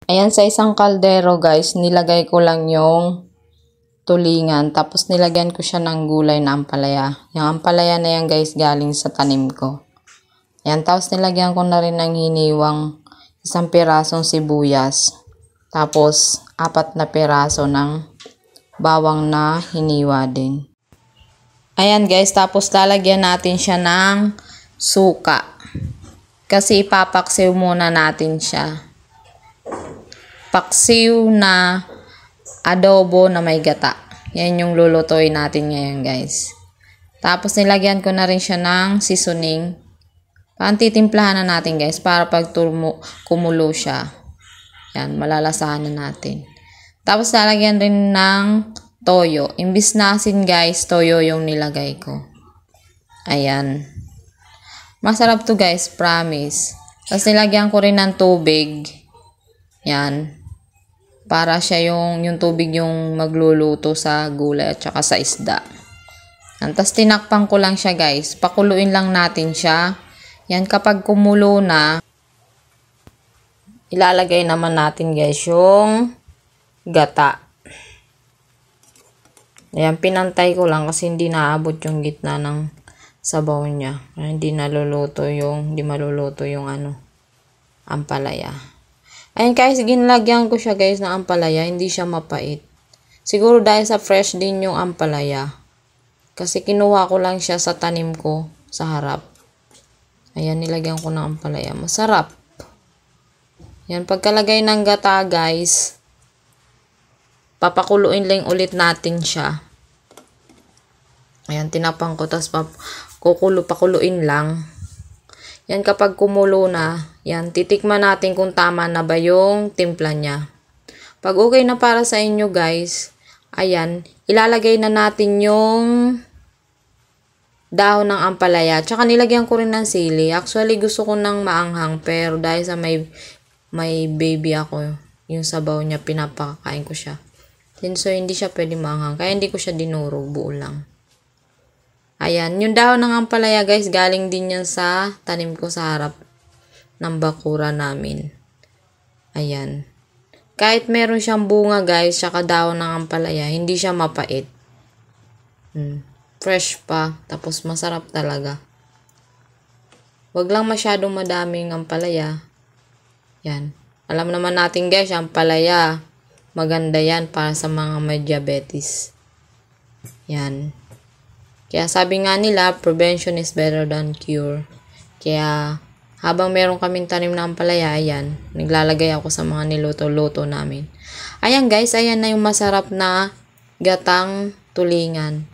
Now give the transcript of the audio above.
Ayan, sa isang kaldero guys, nilagay ko lang yung tulingan. Tapos nilagyan ko siya ng gulay na ampalaya. Yung ampalaya na yan guys, galing sa tanim ko. Ayan, tapos nilagyan ko na rin ng hiniwang isang pirasong sibuyas. Tapos 4 na piraso ng bawang na hiniwa din. Ayan guys, tapos lalagyan natin siya ng suka. Kasi ipapaksiw muna natin siya. Paksiw na adobo na may gata. Yan yung lulutuin natin ngayon guys. Tapos nilagyan ko na rin siya ng seasoning. Pantitimplahan na natin guys para pag kumulo siya. Yan, malalasahan na natin. Tapos lalagyan rin ng toyo. Imbis na asin guys, toyo yung nilagay ko. Ayan. Masarap to guys, promise. Tapos nilagyan ko rin ng tubig. Yan. Para siya yung tubig yung magluluto sa gulay at saka sa isda. Yan. Tapos tinakpan ko lang siya guys. Pakuluin lang natin siya. Yan, kapag kumulo na, ilalagay naman natin guys yung gata. Ayan, pinantay ko lang kasi hindi naabot yung gitna ng sabaw niya. Hindi maluluto yung ampalaya. Ayan guys, ginlagyan ko siya guys ng ampalaya, hindi siya mapait. Siguro dahil sa fresh din yung ampalaya. Kasi kinuha ko lang siya sa tanim ko sa harap. Ayan, nilagyan ko ng ampalaya. Masarap. Yan, pagkalagay ng gata guys, papakuluin lang ulit natin siya. Ayan, tinapang ko, tapos pakuluin lang. Yan, kapag kumulo na, yan, titikman natin kung tama na ba yung timpla niya. Pag okay na para sa inyo guys, ayan, ilalagay na natin yung dahon ng ampalaya. Tsaka nilagyan ko rin ng sili. Actually, gusto ko nang maanghang, pero dahil sa may baby ako, yung sabaw niya, pinapakain ko siya. So, hindi siya pwede maanghang. Kaya hindi ko siya dinuro, buo lang. Ayan, yung dahon ng ampalaya guys, galing din yan sa tanim ko sa harap ng bakura namin. Ayan. Kahit meron siyang bunga guys, saka dahon ng ampalaya, hindi siya mapait. Fresh pa, tapos masarap talaga. Wag lang masyadong madaming ampalaya. Yan. Alam naman natin guys, ang palaya, maganda yan para sa mga may diabetes. Yan. Kaya sabi nga nila, prevention is better than cure. Kaya habang meron kaming tanim na ampalaya, ayan, naglalagay ako sa mga niluto-luto namin. Ayan guys, ayan na yung masarap na gatang tulingan.